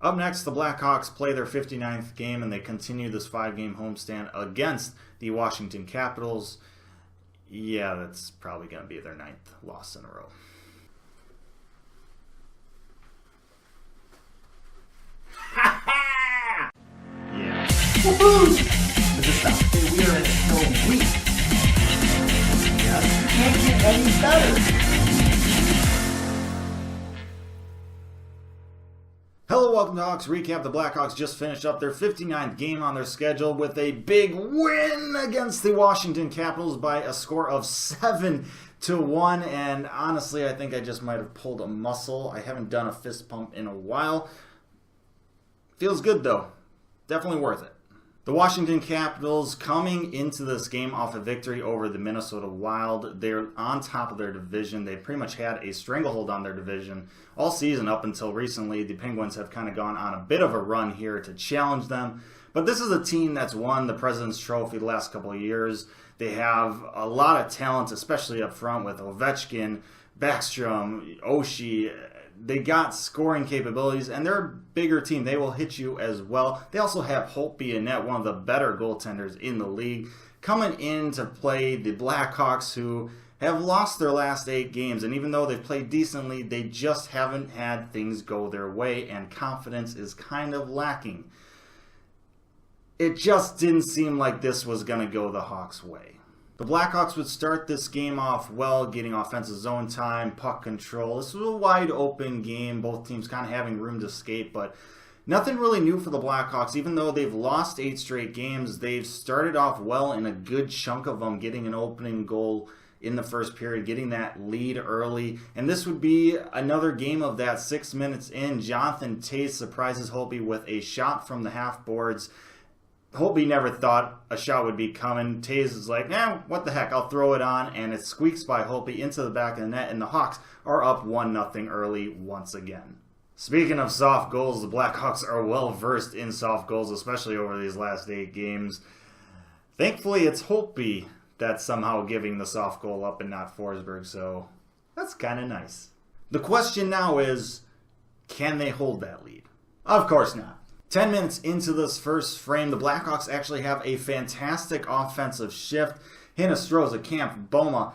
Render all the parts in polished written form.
Up next, the Blackhawks play their 59th game and they continue this 5-game homestand against the Washington Capitals. Yeah, that's probably going to be their 9th loss in a row. Yeah. Woohoo! This is something we are in so weak. Yes, you can't get any better. Hello, welcome to Hawks Recap. The Blackhawks just finished up their 59th game on their schedule with a big win against the Washington Capitals by a score of 7-1. And honestly, I think I just might have pulled a muscle. I haven't done a fist pump in a while. Feels good though. Definitely worth it. The Washington Capitals coming into this game off a victory over the Minnesota Wild. They're on top of their division. They pretty much had a stranglehold on their division all season up until recently. The Penguins have kind of gone on a bit of a run here to challenge them. But this is a team that's won the President's Trophy the last couple of years. They have a lot of talent, especially up front with Ovechkin, Backstrom, Oshie. They got scoring capabilities, and they're a bigger team. They will hit you as well. They also have Holtby and Net, one of the better goaltenders in the league, coming in to play the Blackhawks, who have lost their last 8 games. And even though they've played decently, they just haven't had things go their way, and confidence is kind of lacking. It just didn't seem like this was going to go the Hawks' way. The Blackhawks would start this game off well, getting offensive zone time, puck control. This was a wide open game, both teams kind of having room to skate, but nothing really new for the Blackhawks. Even though they've lost 8 straight games, they've started off well in a good chunk of them, getting an opening goal in the first period, getting that lead early. And this would be another game of that. 6 minutes in, Jonathan Toews surprises Holtby with a shot from the half boards. Holtby never thought a shot would be coming. Toews is like, what the heck, I'll throw it on, and it squeaks by Holtby into the back of the net, and the Hawks are up 1-0 early once again. Speaking of soft goals, the Blackhawks are well versed in soft goals, especially over these last 8 games. Thankfully, it's Holtby that's somehow giving the soft goal up and not Forsberg, so that's kind of nice. The question now is, can they hold that lead? Of course not. 10 minutes into this first frame, the Blackhawks actually have a fantastic offensive shift. Hinostroza, Camp, Boma,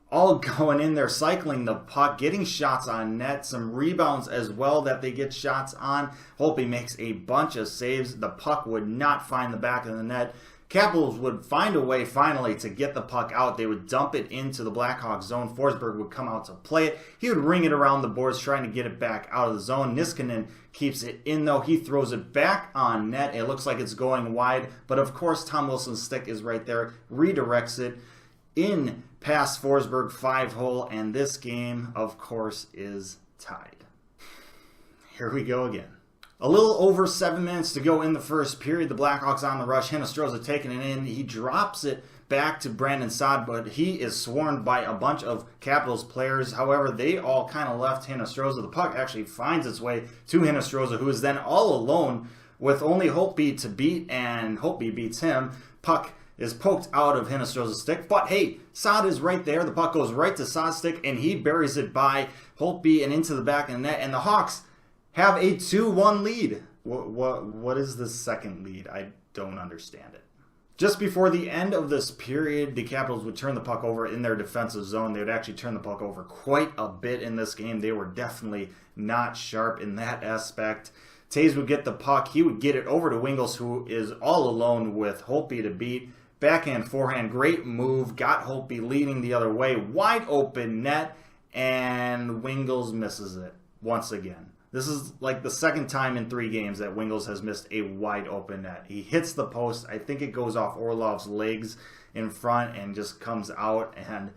all going in there, cycling the puck, getting shots on net, some rebounds as well that they get shots on. Holtby makes a bunch of saves. The puck would not find the back of the net. Capitals would find a way finally to get the puck out. They would dump it into the Blackhawks zone. Forsberg would come out to play it. He would ring it around the boards trying to get it back out of the zone. Niskanen keeps it in though. He throws it back on net. It looks like it's going wide, but of course Tom Wilson's stick is right there. Redirects it in past Forsberg 5-hole, and this game of course is tied. Here we go again. A little over 7 minutes to go in the first period. The Blackhawks on the rush. Hinostroza taking it in. He drops it back to Brandon Saad, but he is swarmed by a bunch of Capitals players. However, they all kind of left Hinostroza. The puck actually finds its way to Hinostroza, who is then all alone with only Holtby to beat, and Holtby beats him. Puck is poked out of Hinostroza's stick, but hey, Saad is right there. The puck goes right to Saad's stick, and he buries it by Holtby and into the back of the net, and the Hawks have a 2-1 lead. What is the second lead? I don't understand it. Just before the end of this period, the Capitals would turn the puck over in their defensive zone. They would actually turn the puck over quite a bit in this game. They were definitely not sharp in that aspect. Toews would get the puck. He would get it over to Wingels, who is all alone with Holtby to beat. Backhand, forehand, great move. Got Holtby leading the other way. Wide open net, and Wingels misses it once again. This is like the second time in 3 games that Wingels has missed a wide open net. He hits the post. I think it goes off Orlov's legs in front and just comes out. And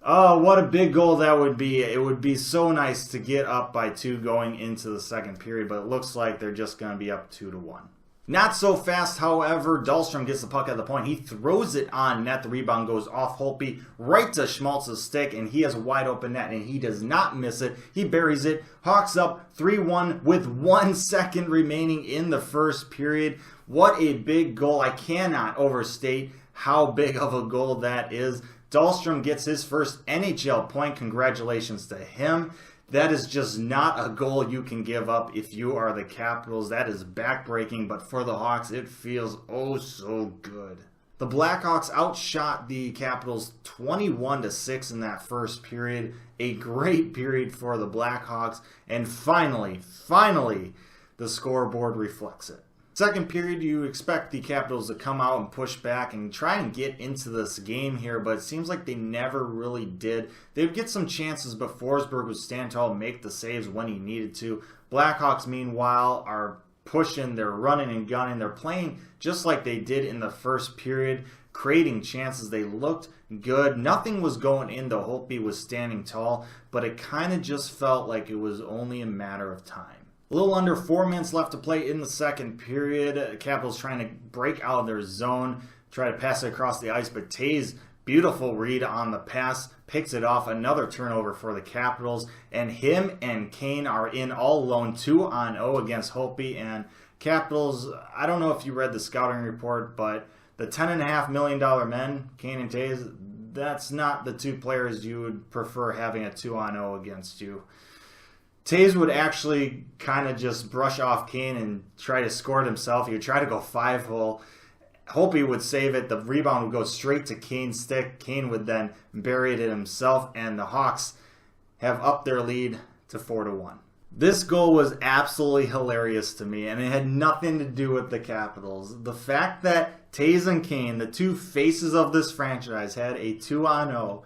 oh, what a big goal that would be. It would be so nice to get up by 2 going into the second period, but it looks like they're just going to be up 2-1. Not so fast, however. Dahlstrom gets the puck at the point. He throws it on net. The rebound goes off Holtby right to Schmaltz's stick, and he has a wide open net, and he does not miss it. He buries it. Hawks up 3-1 with 1 second remaining in the first period. What a big goal. I cannot overstate how big of a goal that is. Dahlstrom gets his first NHL point. Congratulations to him. That is just not a goal you can give up if you are the Capitals. That is backbreaking, but for the Hawks, it feels oh so good. The Blackhawks outshot the Capitals 21-6 in that first period. A great period for the Blackhawks, and finally, the scoreboard reflects it. Second period, you expect the Capitals to come out and push back and try and get into this game here, but it seems like they never really did. They would get some chances, but Forsberg would stand tall and make the saves when he needed to. Blackhawks, meanwhile, are pushing, they're running and gunning, they're playing just like they did in the first period, creating chances. They looked good. Nothing was going in. The Holtby was standing tall, but it kind of just felt like it was only a matter of time. A little under 4 minutes left to play in the second period. Capitals trying to break out of their zone, try to pass it across the ice, but Taves, beautiful read on the pass, picks it off. Another turnover for the Capitals, and him and Kane are in all alone 2-0 against Holtby. And Capitals, I don't know if you read the scouting report, but the $10.5 million men, Kane and Taves, that's not the two players you would prefer having a 2-0 against you. Taves would actually kind of just brush off Kane and try to score it himself. He would try to go 5-hole. Holtby would save it. The rebound would go straight to Kane's stick. Kane would then bury it himself, and the Hawks have upped their lead to 4-1. This goal was absolutely hilarious to me, and it had nothing to do with the Capitals. The fact that Taves and Kane, the two faces of this franchise, had a 2-0.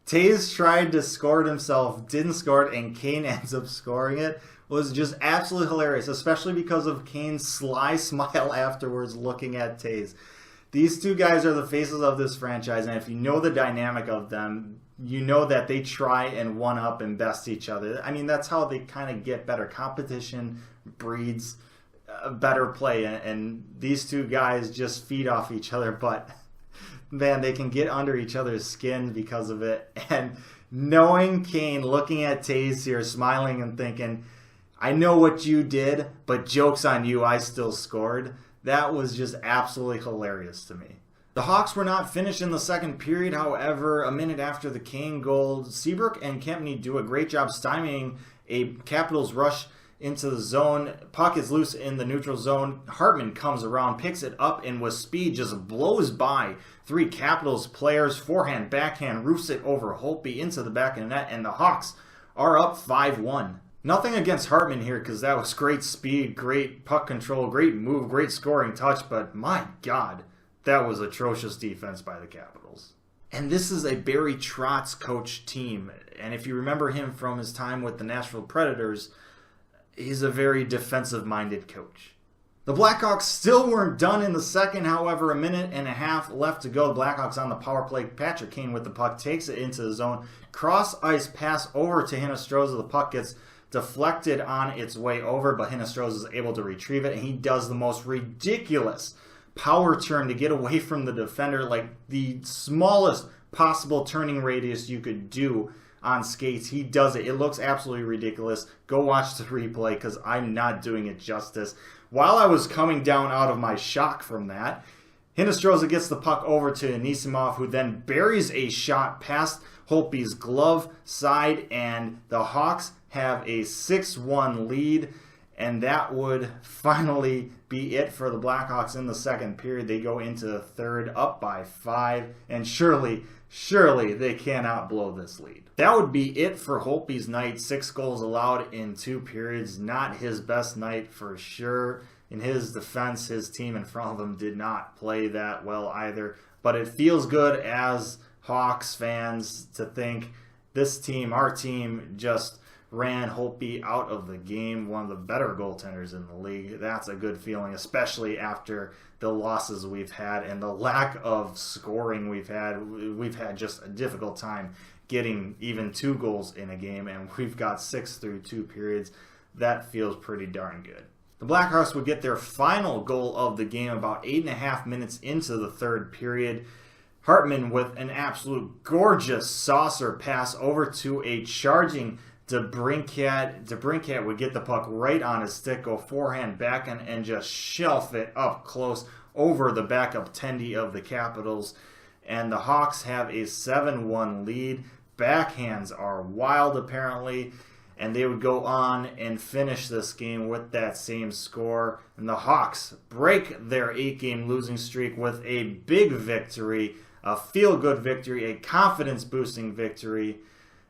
Taves tried to score it himself, didn't score it, and Kane ends up scoring it, was just absolutely hilarious, especially because of Kane's sly smile afterwards looking at Taves. These two guys are the faces of this franchise, and if you know the dynamic of them, you know that they try and one-up and best each other. I mean, that's how they kind of get better. Competition breeds better play, and these two guys just feed off each other, but man, they can get under each other's skin because of it. And knowing Kane looking at Taves here, smiling and thinking, I know what you did, but joke's on you, I still scored. That was just absolutely hilarious to me. The Hawks were not finished in the second period. However, a minute after the Kane goal, Seabrook and Kempney do a great job stymieing a Capitals rush into the zone. Puck is loose in the neutral zone. Hartman comes around, picks it up, and with speed just blows by three Capitals players. Forehand, backhand, roofs it over Holtby into the back of the net, and the Hawks are up 5-1. Nothing against Hartman here because that was great speed, great puck control, great move, great scoring touch, but my God, that was atrocious defense by the Capitals. And this is a Barry Trotz coach team, and if you remember him from his time with the Nashville Predators, he's a very defensive-minded coach. The Blackhawks still weren't done in the second. However, a minute and a half left to go. The Blackhawks on the power play. Patrick Kane with the puck takes it into the zone. Cross-ice pass over to Hinostroza. The puck gets deflected on its way over, but Hinostroza is able to retrieve it, and he does the most ridiculous power turn to get away from the defender, like the smallest possible turning radius you could do on skates. He does it. It looks absolutely ridiculous. Go watch the replay because I'm not doing it justice. While I was coming down out of my shock from that, Hinostroza gets the puck over to Anisimov, who then buries a shot past Holtby's glove side, and the Hawks have a 6-1 lead, and that would finally be it for the Blackhawks in the second period. They go into the third up by 5, and surely they cannot blow this lead. That would be it for Holtby's night. 6 goals allowed in 2 periods. Not his best night for sure. In his defense, his team in front of him did not play that well either. But it feels good as Hawks fans to think this team, our team, just ran Holtby out of the game. One of the better goaltenders in the league. That's a good feeling, especially after the losses we've had and the lack of scoring we've had. We've had just a difficult time getting even 2 goals in a game, and we've got 6 through 2 periods. That feels pretty darn good. The Blackhawks would get their final goal of the game about 8.5 minutes into the third period. Hartman with an absolute gorgeous saucer pass over to a charging DeBrincat. DeBrincat would get the puck right on his stick, go forehand, backhand, and just shelf it up close over the backup tendy of the Capitals. And the Hawks have a 7-1 lead. Backhands are wild, apparently. and they would go on and finish this game with that same score. And the Hawks break their 8-game losing streak with a big victory, a feel-good victory, a confidence-boosting victory,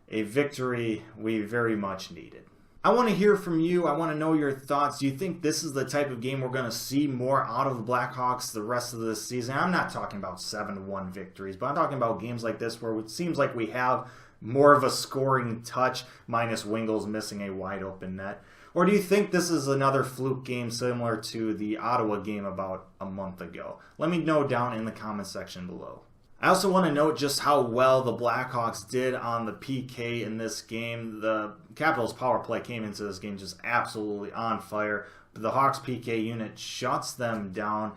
a victory we very much needed. I want to hear from you. I want to know your thoughts. Do you think this is the type of game we're going to see more out of the Blackhawks the rest of this season? I'm not talking about 7-1 victories, but I'm talking about games like this where it seems like we have more of a scoring touch, minus Wingles missing a wide-open net. Or do you think this is another fluke game similar to the Ottawa game about a month ago? Let me know down in the comment section below. I also want to note just how well the Blackhawks did on the PK in this game. The Capitals power play came into this game just absolutely on fire, but the Hawks PK unit shuts them down.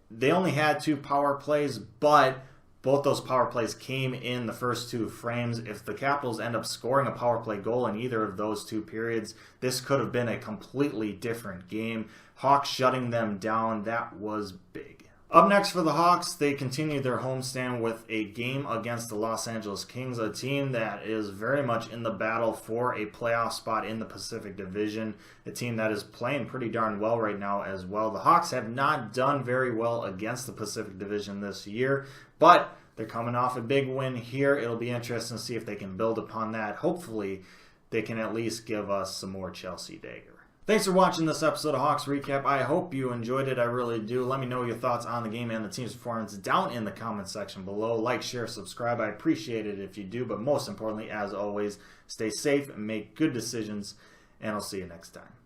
They only had 2 power plays, but both those power plays came in the first 2 frames. If the Capitals end up scoring a power play goal in either of those 2 periods, this could have been a completely different game. Hawks shutting them down, that was big. Up next for the Hawks, they continue their homestand with a game against the Los Angeles Kings, a team that is very much in the battle for a playoff spot in the Pacific Division, a team that is playing pretty darn well right now as well. The Hawks have not done very well against the Pacific Division this year, but they're coming off a big win here. It'll be interesting to see if they can build upon that. Hopefully, they can at least give us some more Chelsea Dagger. Thanks for watching this episode of Hawks Recap. I hope you enjoyed it. I really do. Let me know your thoughts on the game and the team's performance down in the comment section below. Like, share, subscribe. I appreciate it if you do. But most importantly, as always, stay safe and make good decisions. And I'll see you next time.